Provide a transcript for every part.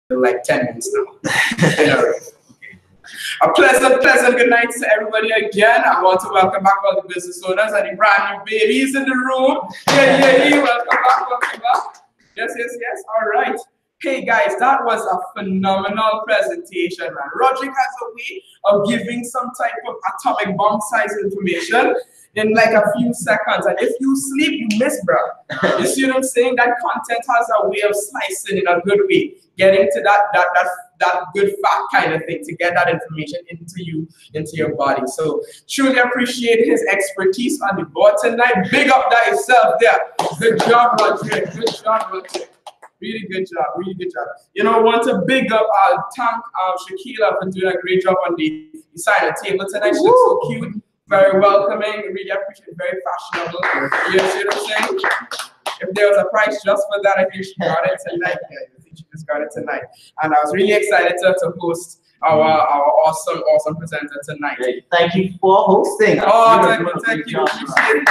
like 10 minutes now. A pleasant good night to everybody again. I want to welcome back all the business owners and the brand new babies in the room. Yeah. Welcome back. Yes. All right. Hey guys, that was a phenomenal presentation, man. Roderick has a way of giving some type of atomic bomb size information in like a few seconds. And if you sleep, you miss, bro. You see what I'm saying? That content has a way of slicing in a good way, getting to that good fat kind of thing to get that information into your body. So truly appreciate his expertise on the board tonight. Big up that yourself there. Good job, Roderick. Good job, Roderick. Really good job. You know, want to big up thank Shakila for doing a great job on the side of the table tonight. She looks so cute, very welcoming, really appreciate it, very fashionable. You see what I'm saying? If there was a price just for that, I think she got it tonight. Yeah, I think she just got it tonight. And I was really excited to host our awesome presenter tonight. Great. Thank you for hosting. Oh, thank you. Appreciate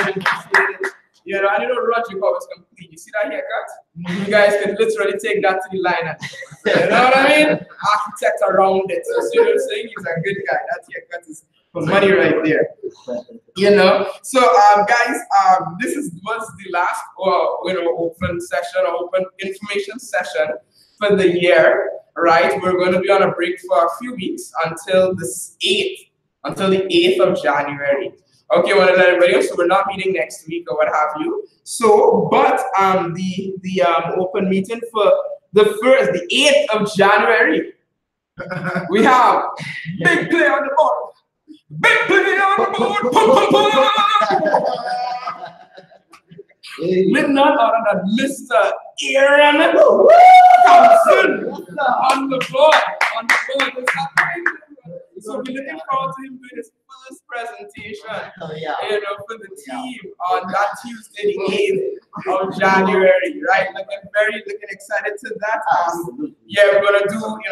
it. You know, and you know, Roderick always complete. You see that haircut? You guys can literally take that to the line. You know what I mean? Architect around it. So, see what I'm saying? He's a good guy. That haircut is for money right there. You know? So, guys, this was the last, open session or open information session for the year, right? We're going to be on a break for a few weeks until the 8th of January. Okay, I want to let everybody know, so we're not meeting next week or what have you. So, but the open meeting for the 8th of January, we have big play on the board. Big play on the board. With none other than Mr. Aaron Thompson on the board. So we're looking forward to him doing his first presentation, you know, for the team on that Tuesday, the 8th of January, right? Looking excited to that. Yeah, we're gonna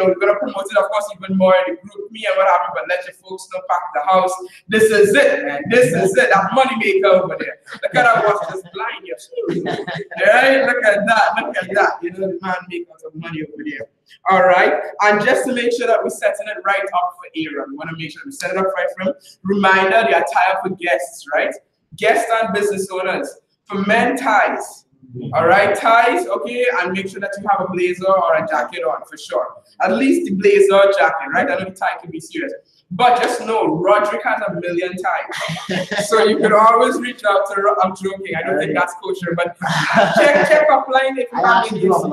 we're gonna promote it, of course, even more in the group, me and what have you, but let your folks know, pack the house. This is it, man. This is it. That money maker over there. Look at that watch, just blind you. Right? Look at that. You know, the man makers of money over there. All right, and just to make sure that we're setting it right up for Aaron, we want to make sure we set it up right for him. Reminder, the attire for guests, right? Guests and business owners. For men, ties. All right, ties, okay, and make sure that you have a blazer or a jacket on for sure. At least the blazer or jacket, right? I know the tie can be serious. But just know, Roderick has a million ties. So you could always reach out to I'm joking, I don't think that's kosher, but check offline if you have any issues.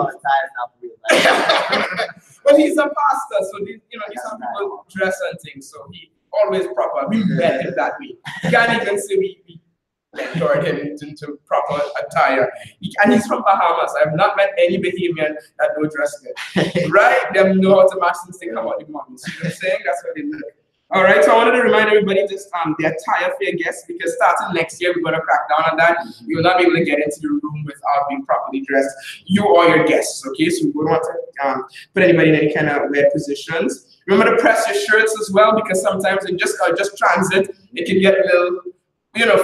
But he's a pastor, so these some people dress and things, so he always proper. We met him that way. You can't even say we mentored him into proper attire. And he's from Bahamas. I have not met any Bahamian that don't dress good. Right? They know how to match since they come out the mountains. You know what I'm saying? That's what they look. All right, so I wanted to remind everybody just the attire for your guests, because starting next year, we're going to crack down on that. You will not be able to get into the room without being properly dressed, you or your guests, okay? So we don't want to put anybody in any kind of weird positions. Remember to press your shirts as well, because sometimes in just transit, it can get a little,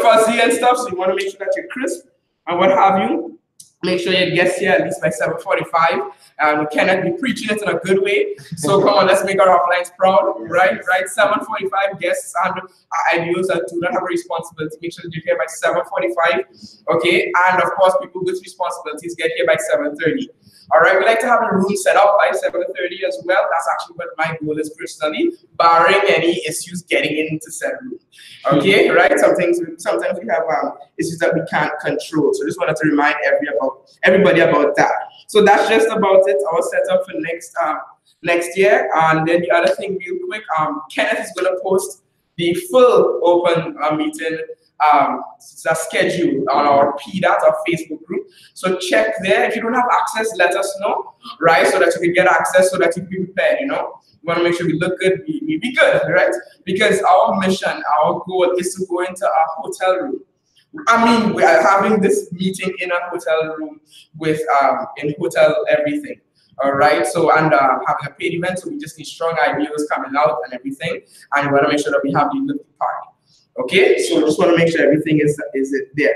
fuzzy and stuff, so you want to make sure that you're crisp and what have you. Make sure your guests here at least by 7:45. We cannot be preaching it in a good way. So come on, let's make our uplines proud, right? 7:45 guests and ideals that do not have a responsibility. Make sure that you're here by 7:45. Okay, and of course, people with responsibilities get here by 7:30. All right, we like to have a room set up by 7:30 as well. That's actually what my goal is personally, barring any issues getting into said room. Okay, right? Sometimes we have issues that we can't control. So just wanted to remind everybody about that. So that's just about it. Our setup for next year. And then the other thing, real quick, Kenneth is going to post the full open meeting schedule on our PDAT, our Facebook group. So check there. If you don't have access, let us know, right? So that you can get access, so that you can be prepared, We want to make sure we look good, we be good, right? Because our mission, our goal is to go into a hotel room. I mean, we are having this meeting in a hotel room with in hotel everything. All right, so and having a paid event, so we just need strong ideas coming out and everything, and we want to make sure that we have the party. Okay, so just want to make sure everything is there.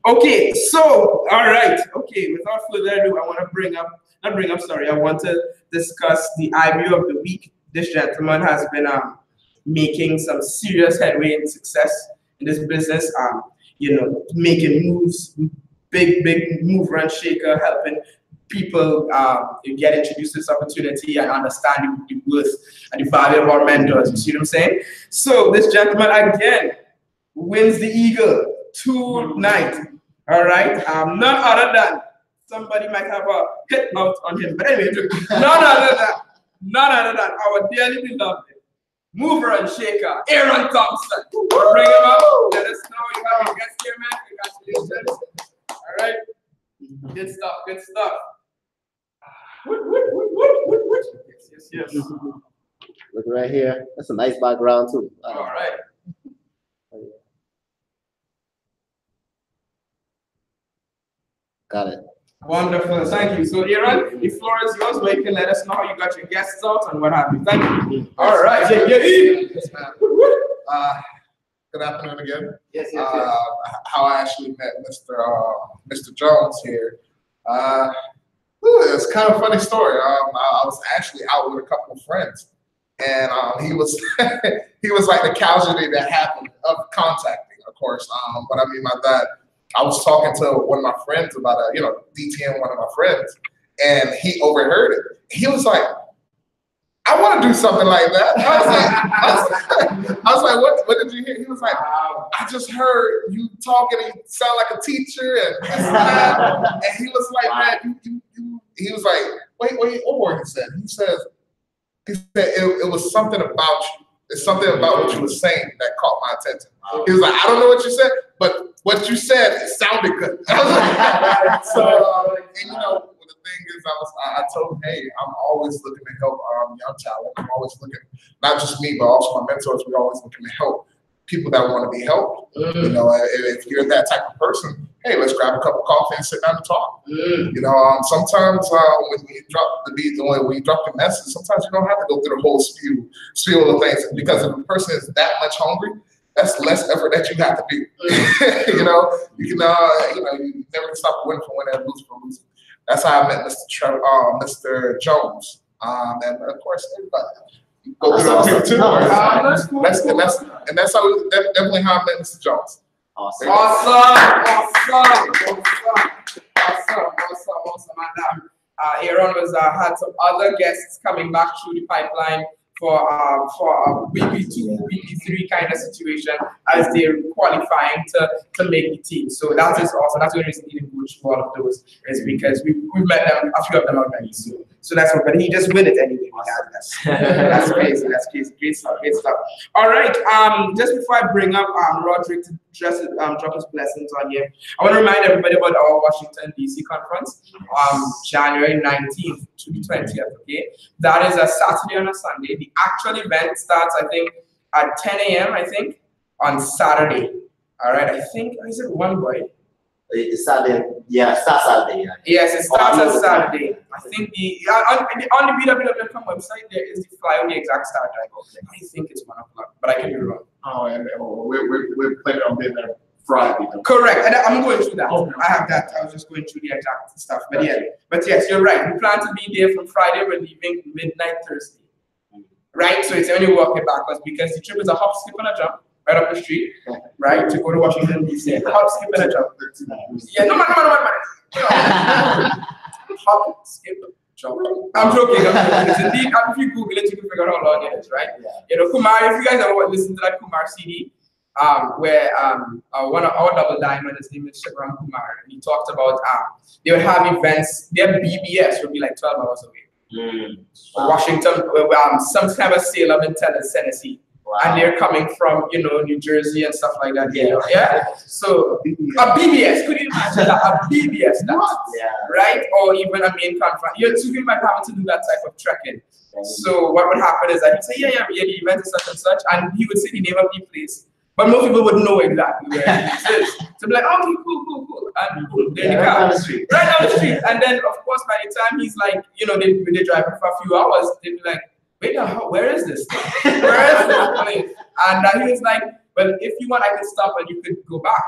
Okay, so all right. Okay, without further ado, I want to I want to discuss the IBU of the week. This gentleman has been making some serious headway and success in this business. Making moves, big mover and shaker, helping people get introduced to this opportunity and understand the worth and the value of our mentors. You see what I'm saying? So this gentleman again wins the Eagle tonight. All right. None other than somebody might have a hit out on him, but anyway, none other than our dearly beloved mover and shaker, Aaron Thompson. Bring him up. Let us know you have a guest here, man. Congratulations. All right. Good stuff. Good stuff. Yes. Look right here. That's a nice background too. All right. Got it. Wonderful. Thank you. So, Aaron, the floor is yours, where you can let us know how you got your guests out and what have you. Thank you. All right. Yes, ma'am. Good afternoon again. Yes. How I actually met Mr. Jones here. It's kind of a funny story. I was actually out with a couple of friends, and he was he was like the casualty that happened of contacting, of course. What I mean by that, I was talking to one of my friends about DTing one of my friends, and he overheard it. He was like, "I want to do something like that." I was like, what did you hear? He was like, "I just heard you talking and you sound like a teacher and this and that." And he was like, "Man, he was like, wait, what word he said?" He said it was something about you. It's something about what you were saying that caught my attention. He was like, "I don't know what you said, but what you said, it sounded good." I was like, the thing is, I told him, "Hey, I'm always looking to help young talent. I'm always looking, not just me, but also my mentors. We're always looking to help people that want to be helped. If you're that type of person, hey, let's grab a cup of coffee and sit down and talk. Sometimes when you drop the beat, when you drop the message, sometimes you don't have to go through the whole spiel of things, because if a person is that much hungry, that's less effort that you have to do. You never can stop a win from winning and lose from losing." That's how I met Mr. Jones, and of course everybody. Go through that too. That's definitely how I met Mr. Jones. Awesome. And Aaron had some other guests coming back through the pipeline for a BP2, BP3 kind of situation as they're qualifying to make the team. So that is awesome. That's the reason he didn't go through all of those, is because we've met them, a few of them already. So that's what, but he just win it anyway. That's crazy. That's crazy. Great stuff. All right. Just before I bring up Roderick to drop his blessings on you, I want to remind everybody about our Washington DC conference, January 19th to the 20th. Okay, that is a Saturday and a Sunday. The actual event starts, I think, at 10 a.m. I think on Saturday. All right. I think, is it one boy? It's Saturday. Yeah, it starts Saturday. Yeah. Yes, it starts on Saturday. I think on the BWW.com website there is the flyer with the exact start time. I think it's 1 o'clock, but I can be wrong. Oh, and we're planning on being there Friday. Correct, and I'm going through that. I have that. I was just going through the exact stuff. But yes, you're right. We plan to be there from Friday. We're leaving midnight Thursday. Right, so it's only walking backwards because the trip is a hop, skip, and a jump. Right up the street, right, to go to Washington, D.C. Hop, skip, and a jump. Yeah, no. Hop, skip, jump. I'm joking. It's indeed, if you Google it, you can figure out how long it is, right? Kumar, if you guys ever listened to that Kumar CD, where one of our double diamond, his name is Shivram Kumar, and he talked about they would have events, their BBS would be like 12 hours away. Washington, some kind of sale up in Tennessee. Wow. And they're coming from, New Jersey and stuff like that. Yeah. So a BBS, could you imagine that? A BBS, right? Or even a main conference. So you might have to do that type of trekking. So what would happen is that he'd say, yeah, the event is such and such, and he would say the name of the place. But most people would know exactly where it is. So be like, okay, cool. And boom, there you go. Right down the street. And then, of course, by the time he's like, they drive for a few hours, they'd be like, wait, where is this? Where is this place? And he was like, But if you want, I can stop and you could go back,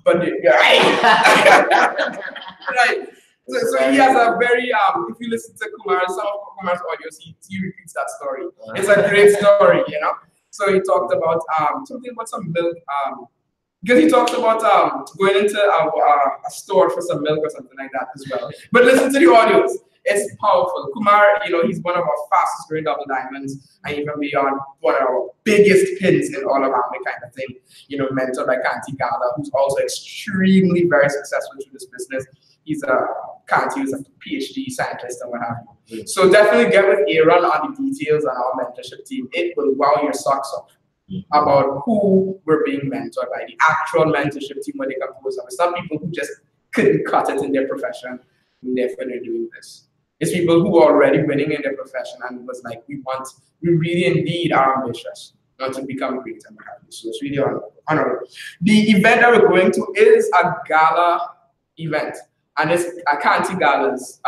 But right. Right. So he has a very if you listen to Kumar, some of Kumar's audios, he repeats that story. It's a great story, So he talked about something about some milk, because he talks about going into a store for some milk or something like that as well. But listen to the audios. It's powerful. Kumar, he's one of our fastest growing double diamonds, and even beyond one of our biggest pins in all around me kind of thing. Mentored by Kanti Gala, who's also extremely very successful through this business. He's a PhD scientist and what have you. So definitely get with Aaron on the details on our mentorship team. It will wow your socks off about who we're being mentored by. The actual mentorship team, what they compose of. Some people who just couldn't cut it in their profession, and therefore they're doing this. It's people who are already winning in their profession and was like, we really indeed are ambitious not to become great and what have you. So it's really honorable. The event that we're going to is a gala event. And it's Kanti Gala's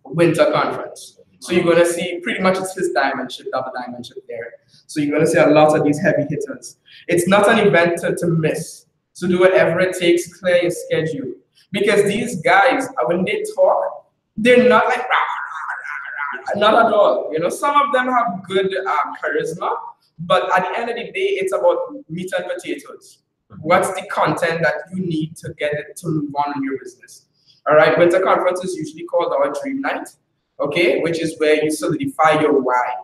winter conference. So you're going to see pretty much it's his diamondship, double diamondship there. So you're going to see a lot of these heavy hitters. It's not an event to miss. So do whatever it takes, clear your schedule. Because these guys, when they talk, they're not like, rah, rah, rah, not at all. Some of them have good charisma, but at the end of the day, it's about meat and potatoes. What's the content that you need to get it to move on in your business? All right, winter conference is usually called our dream night, okay, which is where you solidify your why.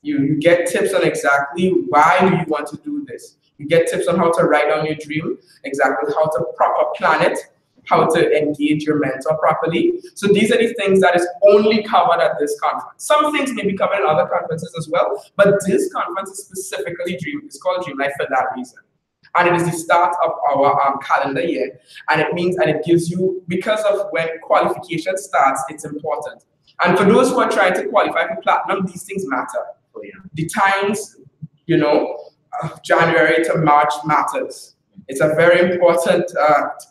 You get tips on exactly why do you want to do this. You get tips on how to write down your dream, exactly how to proper plan it, how to engage your mentor properly. So these are the things that is only covered at this conference. Some things may be covered in other conferences as well, but this conference is specifically it's called Dream Night for that reason. And it is the start of our calendar year. And it means, and it gives you, because of when qualification starts, it's important. And for those who are trying to qualify for platinum, these things matter. The times, January to March matters. It's a very important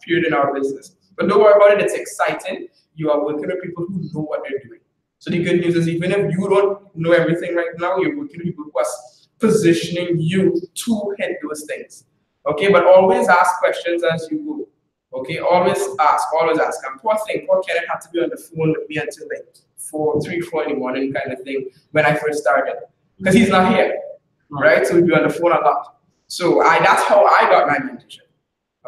period in our business. But don't worry about it, it's exciting. You are working with people who know what they're doing. So the good news is even if you don't know everything right now, you're working with people who are positioning you to hit those things. Okay, but always ask questions as you go. Okay, always ask, always ask. And poor Kenneth had to be on the phone with me until like 3, 4 in the morning kind of thing when I first started. Because he's not here, right? So we'd be on the phone a lot. So that's how I got my mentorship.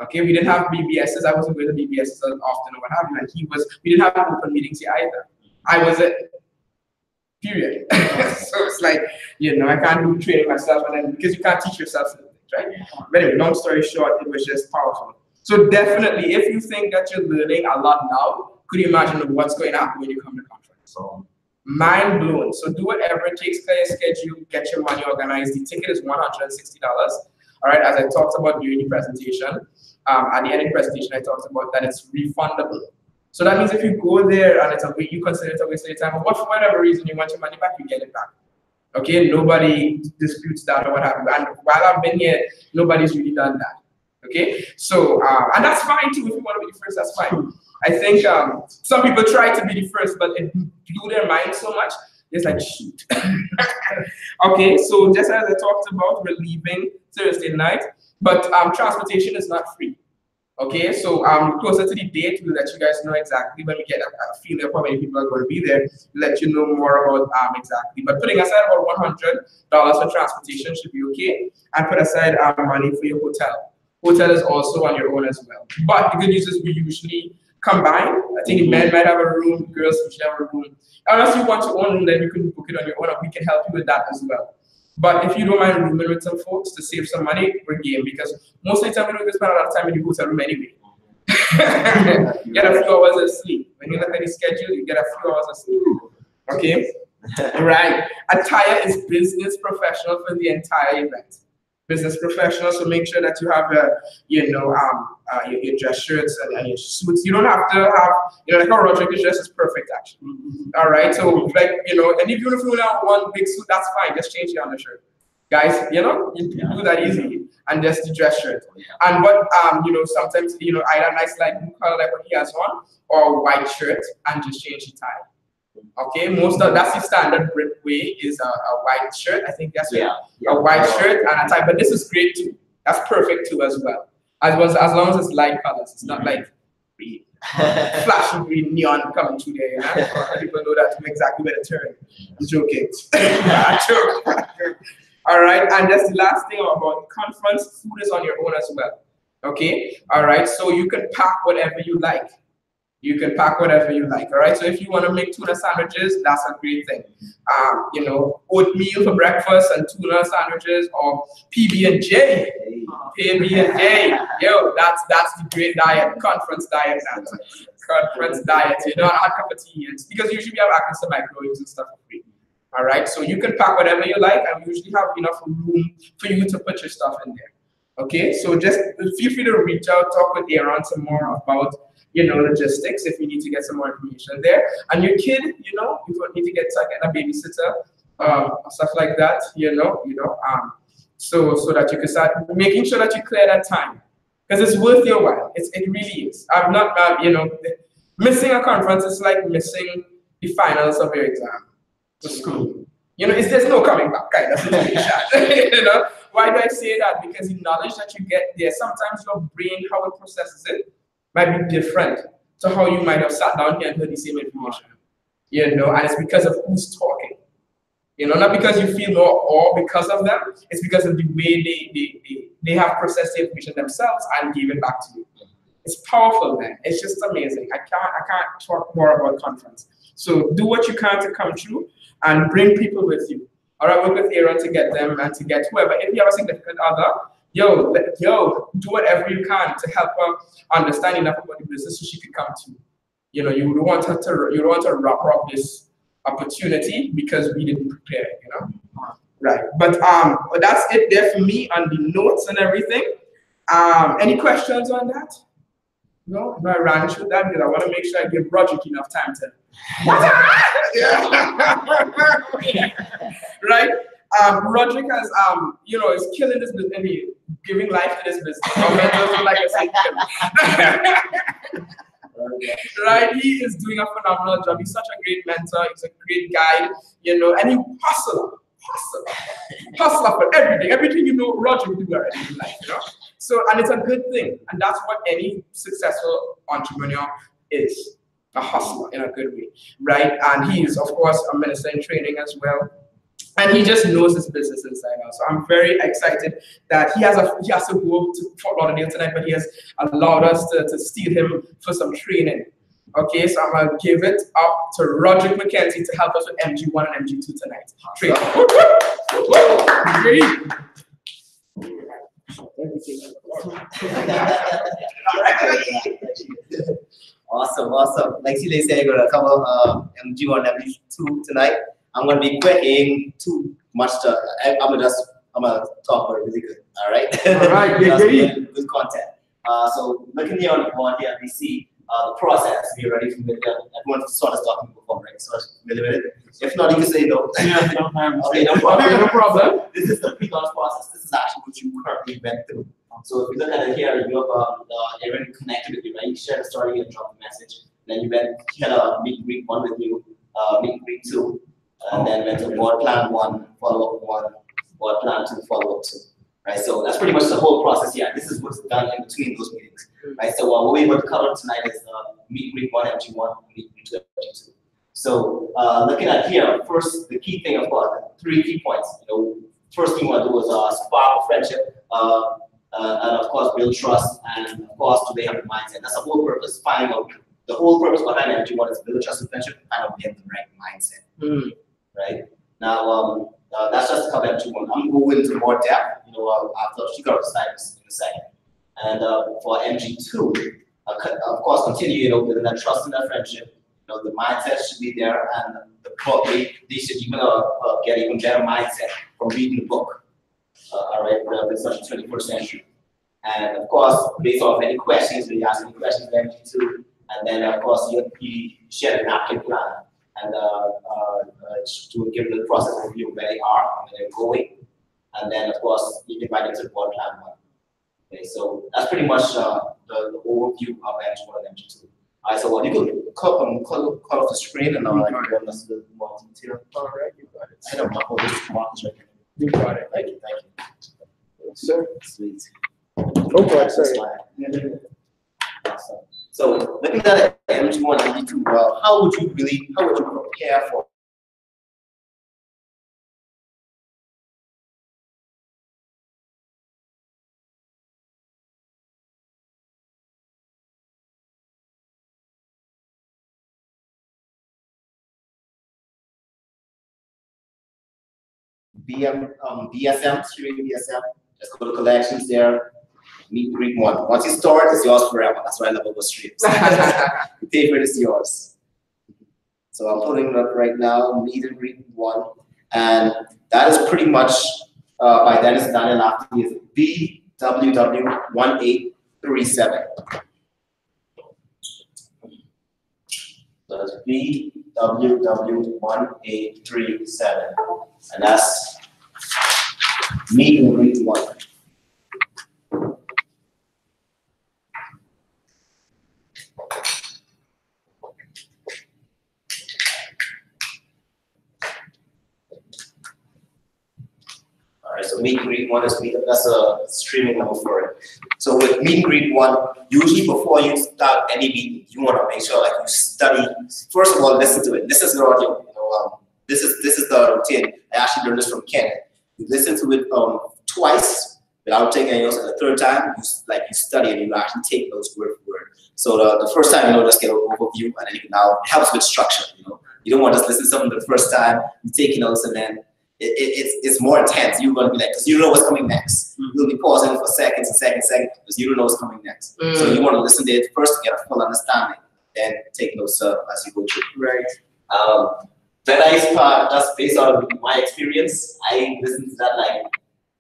Okay, we didn't have BBSs. I wasn't going to BBSs often or what have you. And we didn't have open meetings here either. I was it. Period. So it's like, I can't do training myself, and then because you can't teach yourself certain things, right? But anyway, long story short, it was just powerful. So definitely, if you think that you're learning a lot now, could you imagine what's going to happen when you come to conference? So mind blown. So do whatever it takes, clear your schedule, get your money organized. The ticket is $160. All right, as I talked about during the presentation, at the end of the presentation, I talked about that it's refundable. So that means if you go there and it's you consider it a waste of your time, or for whatever reason you want your money back, you get it back. Okay, nobody disputes that or what have you. And while I've been here, nobody's really done that. Okay, so and that's fine too. If you want to be the first, that's fine. I think some people try to be the first, but it blew their mind so much. It's like, shoot. Okay, so just as I talked about, we're leaving Thursday night, but transportation is not free. Okay, so closer to the date, we'll let you guys know exactly when we get a feeling of how many people are going to be there. We'll let you know more about exactly. But putting aside about $100 for transportation should be okay, and put aside money for your hotel. Hotel is also on your own as well. But the good news is we usually combine. I think men might have a room, girls usually have a room. Unless you want your own room, then you can book it on your own, and we can help you with that as well. But if you don't mind rooming with some folks to save some money, we're game, because most of the time we don't spend a lot of time in the hotel room anyway. Get a few hours of sleep. When you look at the schedule, you get a few hours of sleep. Okay? Right. Attire is business professional for the entire event. Business professional, so make sure that you have your dress shirts and your suits. You don't have to have, like how Rodriguez dress is perfect actually. All right, so like, and if you only have one big suit, that's fine. Just change the undershirt, guys. You do that easy, and just the dress shirt. And what sometimes either nice like blue color like what he has on, or white shirt, and just change the tie. Okay, that's the standard Brit way is a white shirt. I think that's a white shirt and a tie. But this is great too. That's perfect too as well. As long as it's light colors, it's not like green, flashy green neon coming through there. You know? People know that exactly where to turn. I'm joking. All right, and that's the last thing about conference. Food is on your own as well. Okay, all right. So you can pack whatever you like. You can pack whatever you like, all right? So if you want to make tuna sandwiches, that's a great thing. You know, oatmeal for breakfast and tuna sandwiches, or PB&J. PB&J, yo, that's the great diet, conference diet. Conference diet, you know, a cup of tea. Because usually we have access to microwaves and stuff for free. All right, so you can pack whatever you like, and we usually have enough room for you to put your stuff in there. Okay, so just feel free to reach out, talk with Aaron some more about, you know, logistics if you need to get some more information there. And your kid, you know, you don't need to get a babysitter, stuff like that, so that you can start making sure that you clear that time. Because it's worth your while. It really is. I've not, missing a conference is like missing the finals of your exam to school. You know, there's no coming back kind of situation. You know, why do I say that? Because the knowledge that you get there, sometimes your brain, how it processes it, might be different to how you might have sat down here and heard the same information. You know, and it's because of who's talking. You know, not because you feel more awe because of them, it's because of the way they have processed the information themselves and gave it back to you. It's powerful, man. It's just amazing. I can't talk more about conference. So do what you can to come through and bring people with you. All right, work with Aaron to get them and to get whoever. If you have a significant other, do whatever you can to help her understand enough about the business so she could come to you. You know, you don't want to wrap up this opportunity because we didn't prepare, you know. Right. But that's it there for me on the notes and everything. Any questions on that? No, I ran through that because I want to make sure I give Roderick enough time to. Right? Roderick has is killing this business and giving life to this business. Like I said, right? He is doing a phenomenal job. He's such a great mentor. He's a great guide, you know, and he hustle for everything you know. Roger do already in life, you know. So, and it's a good thing, and that's what any successful entrepreneur is. A hustler in a good way, right? And he is, of course, a minister in training as well. And he just knows his business inside out. So I'm very excited that he has to go to Fort Lauderdale tonight, but he has allowed us to steal him for some training. Okay, so I'm gonna give it up to Roderick McKenzie to help us with MG1 and MG2 tonight. Training. Awesome. Like Celia said, you're gonna cover MG1 and MG2 tonight. I'm gonna be quick. Ain't too much to. I'm gonna talk about it really good. All right. All right. Good content. So looking here on the board here, we see the process. We're ready for everyone sort of talking before, right? So familiar with it. If not, you can say no. Yeah, okay, no problem. No problem. This is the pre-launch process. This is actually what you currently went through. So if you look at it here, you have Aaron connected with you, right? You shared a story and dropped a message. Then you had a meet and greet 1 with you, meet and greet 2. And then went to board plan 1, follow-up 1, board plan 2, follow-up 2. Right, so that's pretty much the whole process here. This is what's done in between those meetings. Right, so what we're going to cover tonight is meet and greet 1, MG1, meet and greet 2, MG2. So looking at here, first, the key thing, of course, 3 key points. You know, first thing we want to do is spark a friendship, and of course, build trust, and of course, do they have the mindset? That's the whole purpose. Finding out the whole purpose behind MG1 is build trust and friendship, and find out they have the right mindset. Right now, that's just to cover MG1. I'm going to go into more depth, you know, after she got the slides in a second. And for MG2, of course, continue, you know, building that trust and that friendship. You know, the mindset should be there, and they should even get even better mindset from reading the book. All right, with such a 21st century. And of course, based off any questions, we ask any questions to MG2, and then of course you share a napkin plan. And to give the process review where they are and where they're going. And then, of course, you invite them to the board plan 1. Okay, so that's pretty much the overview of MG1 and MG2. Alright, so what you could cut off the screen and like give us the more detail. All right, you got it. I don't know this markers right here. You got it. Thank you. Yes, sir. Sweet. Oh, God, sorry. Awesome. So looking at MG1 and MG2, how would you prepare for BSM, streaming BSM? Just go to collections there. Meet and greet one. Once you store it, it's yours forever. That's why I love over streams. You pay for it, it's yours. So I'm putting it up right now, meet and greet one. And that is pretty much by Dennis Daniel after he is BWW1837. So that's BWW1837. And that's meet and greet one. Alright, so meet and greet one is that's a streaming number for it. So with meet and greet one, usually before you start any meeting, you want to make sure like you study. First of all, listen to it. This is the audio. This is the routine. I actually learned this from Ken. You listen to it twice without taking any notes, and the third time you study and you actually take notes word for word. So the first time just get an overview, and then you can now it helps with structure. You don't want to just listen to something the first time. You take notes and then it's more intense. You're going to be like, because you don't know what's coming next. You'll be pausing for seconds and seconds because you don't know what's coming next. So you want to listen to it first to get a full understanding, then take notes as you go through. Right. The nice part, just based on my experience, I listened to that like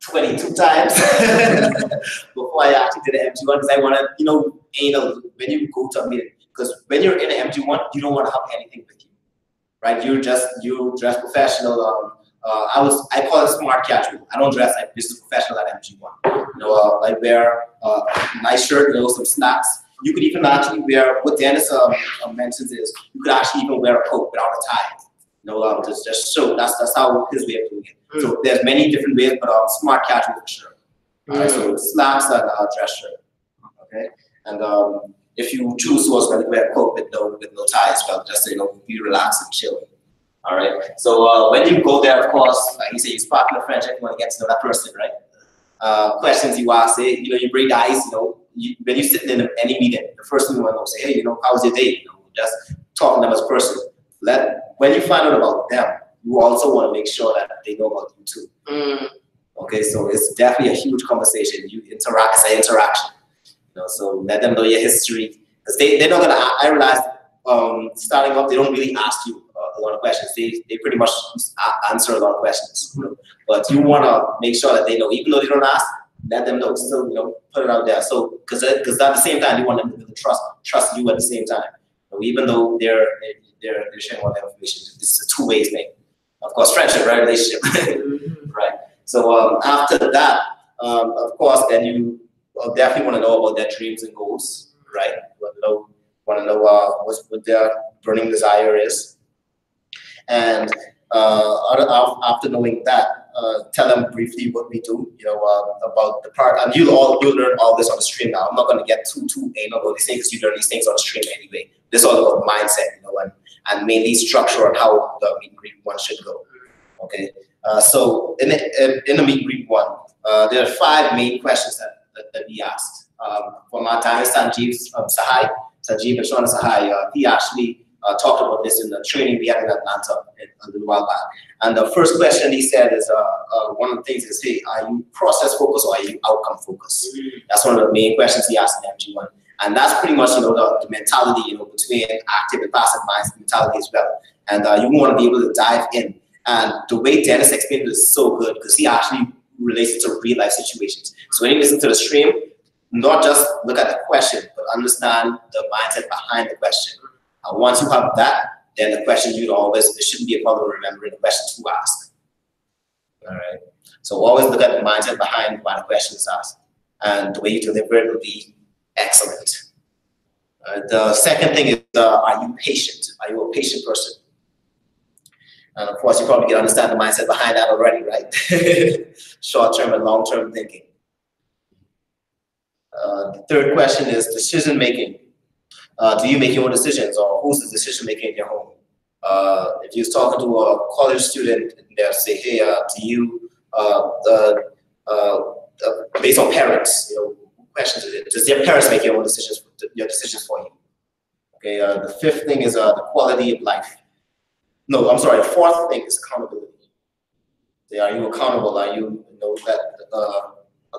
22 times before I actually did the MG1 because I want to, when you go to a meeting, because when you're in an MG1, you don't want to have anything with you, right? You're dressed professional. I call it smart casual. I don't dress like business professional at MG1. I wear a nice shirt, some slacks. You could even actually wear, what Dennis mentions is, you could actually even wear a coat without a tie. Just show that's how his way of doing it. So there's many different ways, but smart casual for sure. Alright, so slacks and dress shirt. Okay, and if you choose to also wear a coat with no tie as well, just be relaxed and chill. All right. So when you go there, of course, like you say, you spark the friendship. You want to get to know that person, right? Questions you ask, you break the ice. When you're sitting in any meeting, the first thing you want to say, hey, how was your day? Just talk to them as a person. When you find out about them, you also want to make sure that they know about you too. Okay, so it's definitely a huge conversation. You interact, it's an interaction. So let them know your history. Because they're not gonna, I realized starting off, they don't really ask you a lot of questions. They pretty much answer a lot of questions. But you want to make sure that they know, even though they don't ask, let them know. Still, put it out there. So, because at the same time, you want them to trust you at the same time. Even though they're sharing all that information, this is a two-way thing. Of course, friendship, right? Relationship, right? So after that, of course, then you definitely want to know about their dreams and goals, right? Want to know what their burning desire is, and after knowing that, tell them briefly what we do, about the part, and you'll learn all this on the stream now. I'm not going to get too anal about these things because you learn these things on the stream anyway. This is all about mindset, and mainly structure on how the meet and greet one should go. Okay, so in the meet and greet one, there are 5 main questions that we asked. From our time, Sanjeev and Shauna Sahai, he actually talked about this in the training we had in Atlanta a little while back. And the first question he said is, one of the things is, hey, are you process focused or are you outcome focused? That's one of the main questions he asked in MG1. And that's pretty much, the mentality, between active and passive minds mentality as well. And you want to be able to dive in. And the way Dennis explained it is so good because he actually relates it to real life situations. So when you listen to the stream, not just look at the question, but understand the mindset behind the question. And once you have that, then the question it shouldn't be a problem remembering the question to ask. All right. So always look at the mindset behind why the question is asked. And the way you deliver it will be excellent. The second thing is, are you patient? Are you a patient person? And of course, you probably can understand the mindset behind that already, right? Short-term and long-term thinking. The third question is decision-making. Do you make your own decisions, or who's the decision-maker in your home? If you're talking to a college student, they'll say, hey, do you, based on parents, you know, questions is it? Does their parents make your own decisions, your decisions for you? Okay, the fifth thing is the quality of life. No, I'm sorry, the fourth thing is accountability. Are you accountable? Are you, you know, that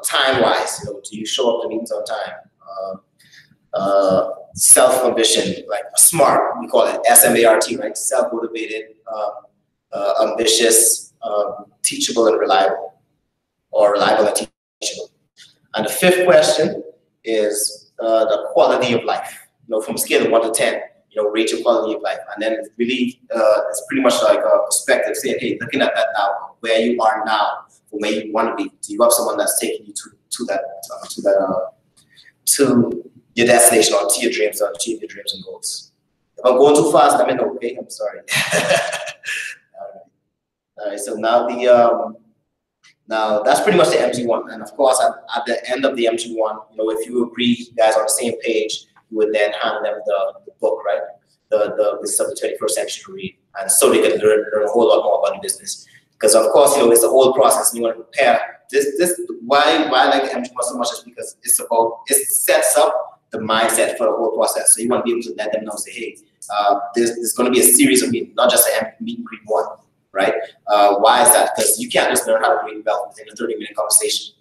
time-wise, you know, do you show up to meetings on time? Self-ambition, like smart, we call it SMART, right? Self-motivated, ambitious, teachable and reliable, or reliable and teachable. And the fifth question is the quality of life. You know, from a scale of 1 to 10, you know, rate your quality of life. And then it's really, it's pretty much like a perspective, saying, hey, looking at that now, where you are now, from where you want to be, do you have someone that's taking you to your destination, or to your dreams, or achieve your dreams and goals? If I'm going too fast, let me know, okay? I'm sorry. All right, so now now that's pretty much the MG1. And of course, at the end of the MG1, you know, if you agree, you guys are on the same page, you would then hand them the book, right? This of the 21st century to read, and so they can learn a whole lot more about the business. Because of course, you know, it's the whole process, and you want to prepare. Why I like MG1 so much is because it sets up the mindset for the whole process. So you want to be able to let them know, say, hey, there's going to be a series of meetings, not just a meet and greet one, right? Why is that? Because you can't just learn how to create wealth within a 30-minute conversation.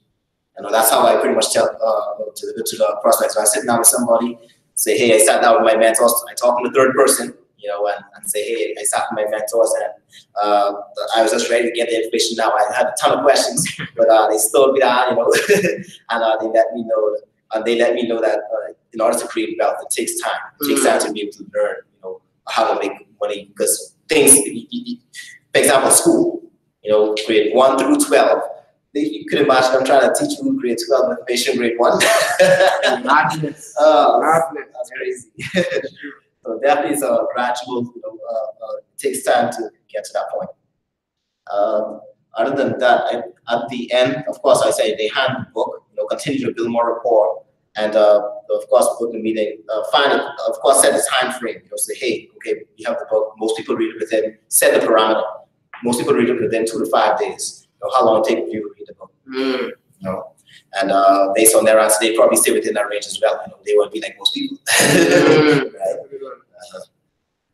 You know, that's how I pretty much tell to the prospects. When I sit down with somebody, say, hey, I sat down with my mentors. I talk in the third person, you know, and say, hey, I sat with my mentors, and I was just ready to get the information now. I had a ton of questions, but they slowed me down, you know, and they let me know. And they let me know that in order to create wealth, it takes time. It takes time to be able to learn, you know, how to make money. Because things, for example, school, you know, grade 1 through 12. You could imagine I'm trying to teach you grade 12 information, grade 1. Madness. Madness. That's crazy. So definitely it's a gradual, you know, it takes time to get to that point. Other than that, at the end, of course, I say they hand the book, you know, continue to build more rapport, and of course, book the meeting. Of course, set the time frame. You know, say, hey, okay, you have the book. Most people read it within. Set the parameter. Most people read it within 2 to 5 days. You know, how long it takes you to read the book. You know, and based on their answer, they probably stay within that range as well. You know, they won't be like most people, right?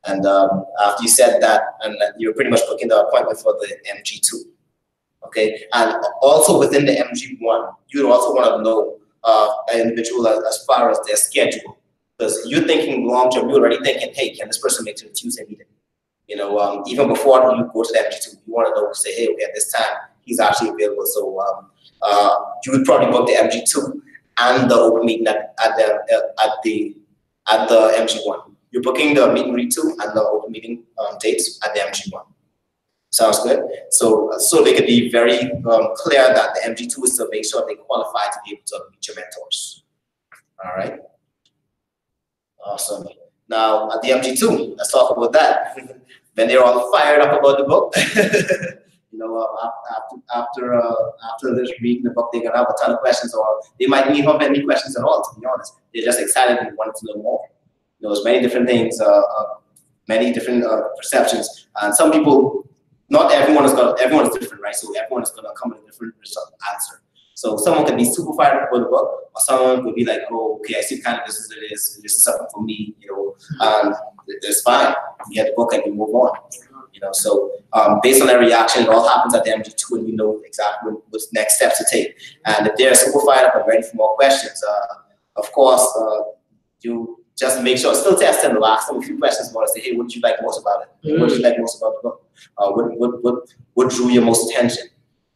And after you said that, and you're pretty much booking the appointment for the MG2. Okay, and also within the MG1, you also want to know an individual as far as their schedule, because you're thinking long term. You're already thinking, hey, can this person make it to the Tuesday meeting? You know, even before you go to the MG2, you want to know, say, hey, okay, at this time he's actually available. So you would probably book the MG2 and the open meeting at the MG1. You're booking the meet and greet 2 and the open meeting dates at the MG1. Sounds good. So they could be very clear that the MG2 is to make sure they qualify to be able to meet your mentors. All right. Awesome. Now at the MG2, let's talk about that. When they're all fired up about the book, you know, after this reading the book, they're gonna have a ton of questions, or they might not have any questions at all. To be honest, they're just excited and wanting to know more. You know, there's many different things, many different perceptions, and some people. Not everyone is different, right? So everyone is gonna come with a different answer. So someone can be super fired up with the book, or someone could be like, oh, okay, I see the kind of business it is. This is something for me, you know, and it's fine. You get the book and you move on. You know, so based on their reaction, it all happens at the MG2, and you know exactly what's next steps to take. And if they're super fired up and ready for more questions, of course, you just make sure, still test them, ask them a few questions about it. Say, hey, what did you like most about it? What did you like most about the book? What drew your most attention?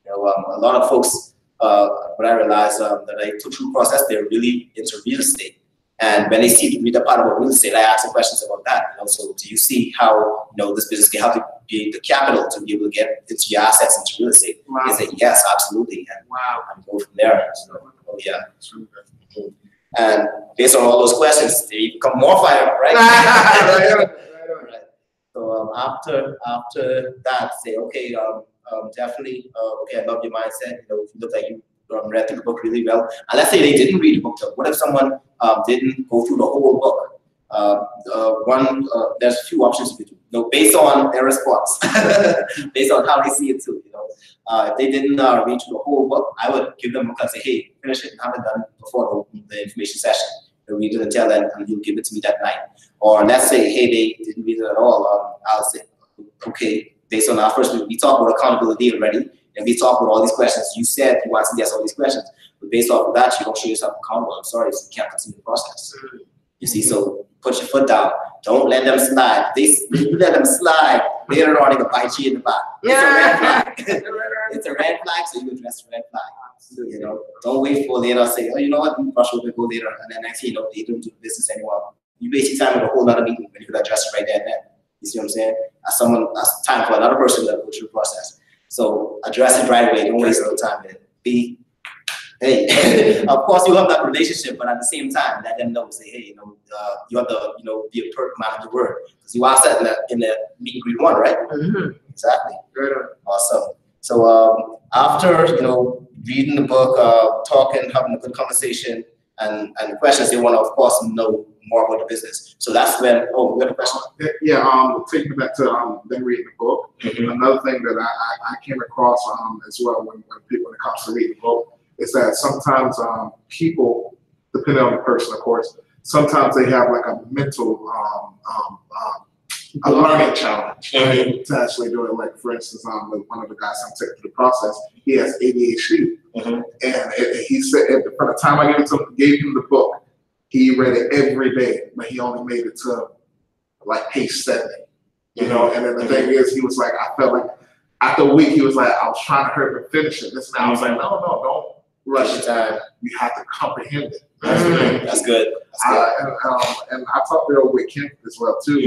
You know, a lot of folks, what I realized that I took through the process, they're really into real estate. And when they read the part about real estate, I ask them questions about that. You know, so do you see how, you know, this business can help you be the capital to be able to get into your assets into real estate? Wow. They say, yes, absolutely. And, and go from there. So, oh, yeah. And based on all those questions, they become more fired up, right? Right. Right. So after that, say, okay, definitely, okay, I love your mindset. You know, if you look like you read through the book really well, and let's say they didn't read the book. Though. What if someone didn't go through the whole book? There's a few options to do. You know, based on their response, based on how they see it too. You know, if they didn't read through the whole book, I would give them a call and say, hey, finish it. I haven't done it before the information session. They'll read it and tell them, and you'll give it to me that night. Or let's say, hey, they didn't read it at all. I'll say, okay, based on our first week, we talked about accountability already, and we talked about all these questions. You said you want to guess all these questions, but based off of that, you don't show yourself accountable. I'm sorry, so you can't continue the process. You see, so put your foot down. Don't let them slide. You let them slide, later on, they can bite you in the back. Yeah. It's a red flag. It's a red flag, so you address the red flag. You know, don't wait for later. Say, oh, you know what? Brush over, go later, and then next thing you know, they don't do business anymore. You waste your time with a whole other meeting when you could address it right there and then. You see what I'm saying? As time for another person to go through the process. So address it right away. Don't waste no time with it. Hey, of course you have that relationship, but at the same time, let them know. Say, hey, you know, you have to, you know, be a perfect man of your word because you asked that in the meet and greet one, right? Exactly. Good. Awesome. So after, you know, reading the book, talking, having a good conversation, and the questions they want to, of course, know more about the business. So that's when, we got a question? Yeah, taking it back to them reading the book. Another thing that I came across as well when it comes to reading the book is that sometimes people, depending on the person, of course, sometimes they have like a mental a learning challenge, right? To actually do it. Like for instance, with one of the guys I'm taking through the process, he has ADHD, and he said from the time I gave him the book, he read it every day, but he only made it to like page 70, you know. And then the thing is, he was like, I felt like after a week, he was like, I was trying to hurry up and finish it. This and I was like, no, don't rush it. You have to comprehend it. That's good. And I talked there with Kim as well too.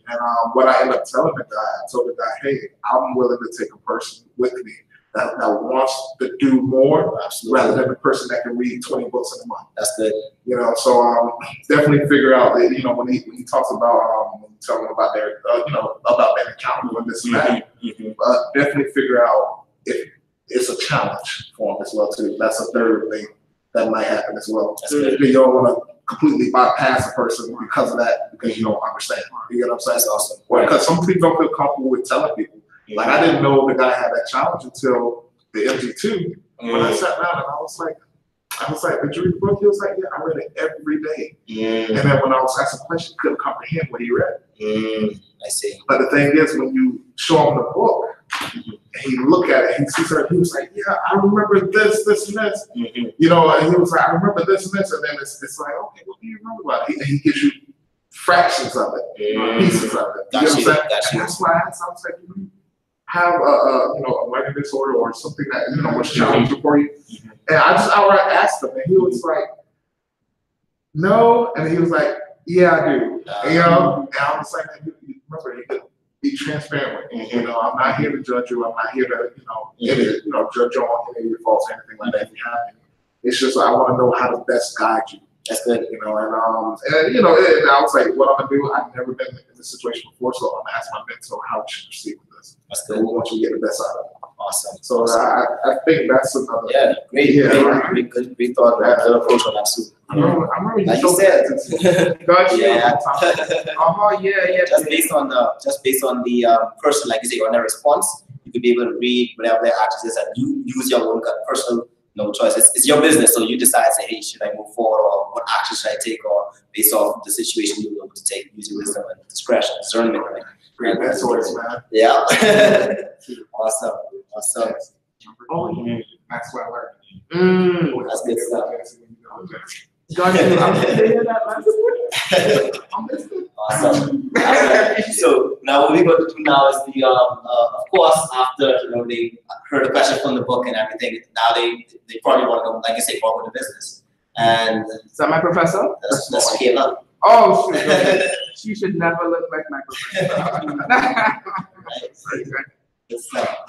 And what I ended up telling the guy, I told the guy, hey, I'm willing to take a person with me that wants to do more rather than the person that can read 20 books in a month. That's good. You know, so definitely figure out that, you know, when he talks about when you tell them about their you know, about being accountable and this and that, definitely figure out if it's a challenge for them as well too. That's a third thing that might happen as well. You don't want to completely bypass a person because of that, because you don't understand. You get what I'm saying? That's awesome. Because some people don't feel comfortable with telling people. Like I didn't know the guy had that challenge until the MG2. When I sat down and I was like, did you read the book? He was like, yeah, I read it every day. And then when I was asking questions, couldn't comprehend what he read. I see. But the thing is, when you show him the book, and he look at it, he sees her, he was like, yeah, I remember this, and this. You know, and he was like, I remember this and this. And then it's like, okay, what do you remember about it? And he gives you fractions of it, pieces of it. You know what I'm saying? And that's why I asked, I was like, you have a learning disorder or something that, you know, was challenging for you? And I just outright asked him, and he was like, no. And he was like, yeah, I do. You know, and I was like, remember, you could be transparent with me. You know, I'm not here to judge you. I'm not here to, judge you on any of your faults or anything like that. If you have any. It's just I want to know how to best guide you. That's good. You know, and you know, and I was like, what I'm gonna do? I've never been in this situation before, so I'm gonna ask my mentor how we should proceed with this. That's good. We want you to get the best out of it. Awesome. So I think that's another. Yeah, great. Great thought. Good approach on that too. I remember you like you said. Just based on the person, like you say, on their response, you could be able to read whatever their actions is, and you use your own personal choice. It's your business, so you decide, say, hey, should I move forward, or what action should I take, or based off the situation you're able to take, use your wisdom and discretion, discernment, right? Great mentors, man. Yeah. Awesome. Oh, yeah. That's what I learned. That's good stuff. Awesome. So now what we're going to do now is the of course, after they heard the question from the book and everything, now they probably want to go, like I say, more with the business. And is that my professor? That's Kayla. Oh, she should never look like my professor. Good stuff.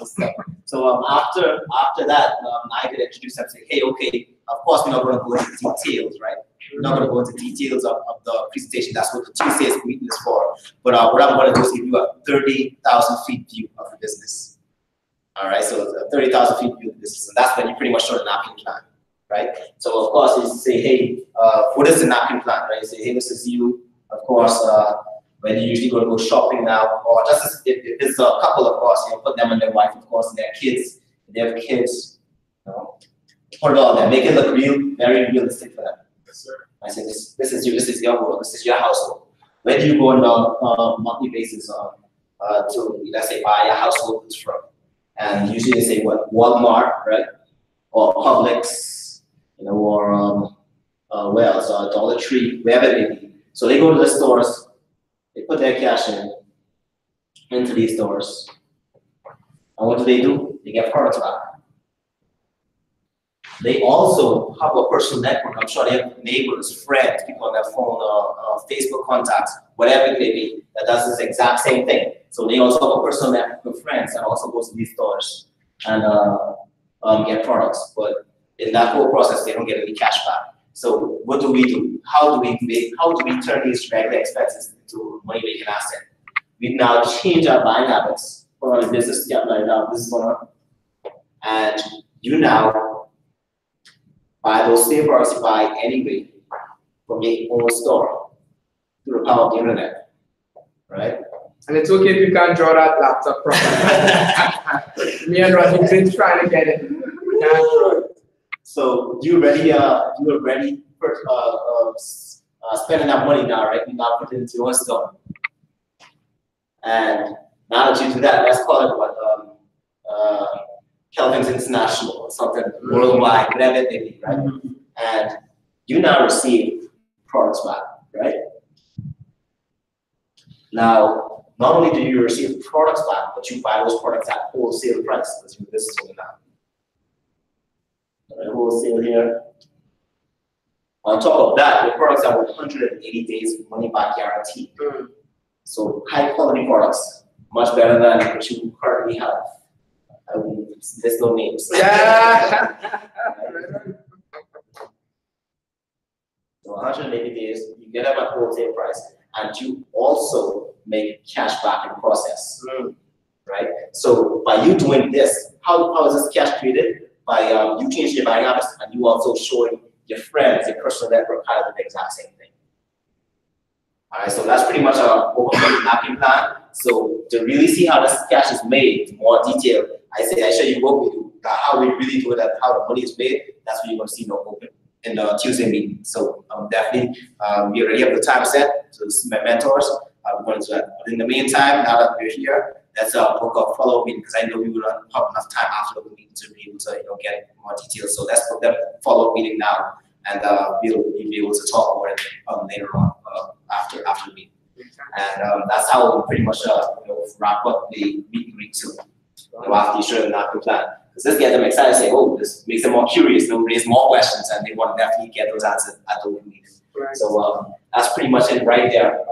So after that, I could introduce them and say, hey, okay, of course we're not going to go into details, right? I'm not going to go into details of the presentation. That's what the Tuesday's meeting is for. But what I'm going to do is give you a 30,000 feet view of the business. All right, so a 30,000 feet view of the business, and that's when you pretty much show the napkin plan, right? So of course, you say, hey, what is the napkin plan, right? You say, hey, this is you. Of course, when you usually go shopping now, or just as if it's a couple, of course, you know, put them and their wife, of course, and their kids. If they have kids, you know, put it all there, make it look real, very realistic for them. Yes, sir. I say, this is you, this is your world, this is your household. Where do you go on a monthly basis to, let's say, buy a household goods from? And usually they say, what, Walmart, right? Or Publix, you know, or where else, Dollar Tree, wherever it may be. So they go to the stores, they put their cash into these stores. And what do? They get products back. They also have a personal network. I'm sure they have neighbors, friends, people on their phone, Facebook contacts, whatever it may be, that does this exact same thing. So they also have a personal network of friends that also goes to these stores and get products. But in that whole process, they don't get any cash back. So what do we do? How do we turn these regular expenses into money-making asset? We now change our buying habits for our business. Yeah, right now, this is going on. And you now buy those same products you buy anyway from your own store through the power of the internet, right? And it's okay if you can't draw that laptop properly. Me and Roger been trying to get it. We can't draw it. So you already for spending that money now, right? You now put it into your store. And now that you do that, let's call it what Kelvin's International or something worldwide, whatever it may be, right? And you now receive products back, right? Now, not only do you receive products back, but you buy those products at wholesale price. Let's do this one now. Wholesale here. On top of that, the products are 180 days money back guarantee. So high quality products, much better than what you currently have. There's no names. Yeah. So 180 days, you get them at wholesale price, and you also make cash back in process, right? So by you doing this, how is this cash created? By you changing your buying habits, and you also showing your friends, your personal network, how to do the exact same thing. All right, so that's pretty much our overall mapping plan. So to really see how this cash is made in more detail, I show you what we do, how we really do it, and how the money is made. That's what you're going to see in the Tuesday meeting. So definitely, we already have the time set. So this is my mentors. We're going to do that. But in the meantime, now that we're here, let's book a follow-up meeting, because I know we will not have enough time after the meeting to be able to get more details. So let's book that follow-up meeting now, and we'll be able to talk about it later on after the meeting. And that's how we pretty much wrap up the meet and greet too. After you show them that plan, because this gets them excited. Say, oh, this makes them more curious. They'll raise more questions, and they want to definitely get those answers at the meeting. Right. So that's pretty much it right there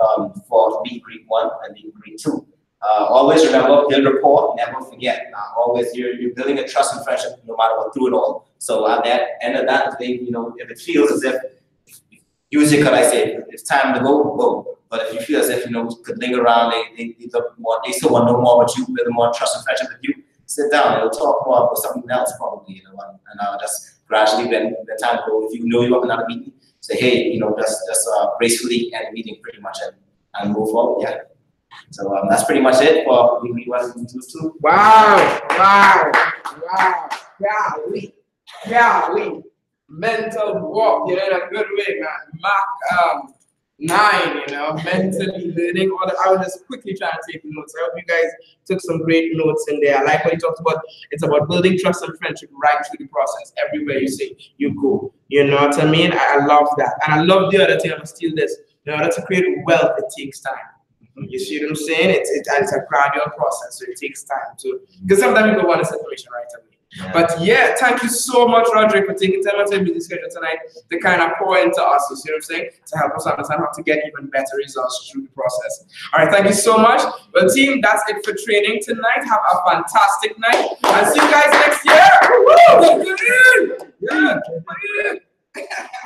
for meet and greet 1 and meet and greet 2. Always remember, build rapport, never forget. Always, you're building a trust and friendship no matter what, through it all. So at the end of that day, if it feels as if, usually could I say, it's time to go, go. But if you feel as if, could linger around, they still want to know more about you, build more trust and friendship with you, sit down, they'll talk more about something else probably, and just gradually when the time goes, if you know you have another meeting, say, hey, just gracefully end the meeting pretty much and move forward, yeah. So that's pretty much it for week 1 and 2. Wow. Golly. Mental walk, in a good way, man. Mark 9, mentally learning all that. I was just quickly trying to take notes. I hope you guys took some great notes in there. I like what you talked about. It's about building trust and friendship right through the process. Everywhere you say you go. You know what I mean? I love that. And I love the other thing. I'm going to steal this. In order to create wealth, it takes time. You see what I'm saying? It's a gradual process, so it takes time to, because sometimes people want this information right away. Yeah. But yeah, thank you so much, Roderick, for taking time out of your busy schedule tonight to kind of pour into us, you see what I'm saying? To help us understand how to get even better results through the process. All right, thank you so much. Well, team, that's it for training tonight. Have a fantastic night. I'll see you guys next year. Woo! Yeah.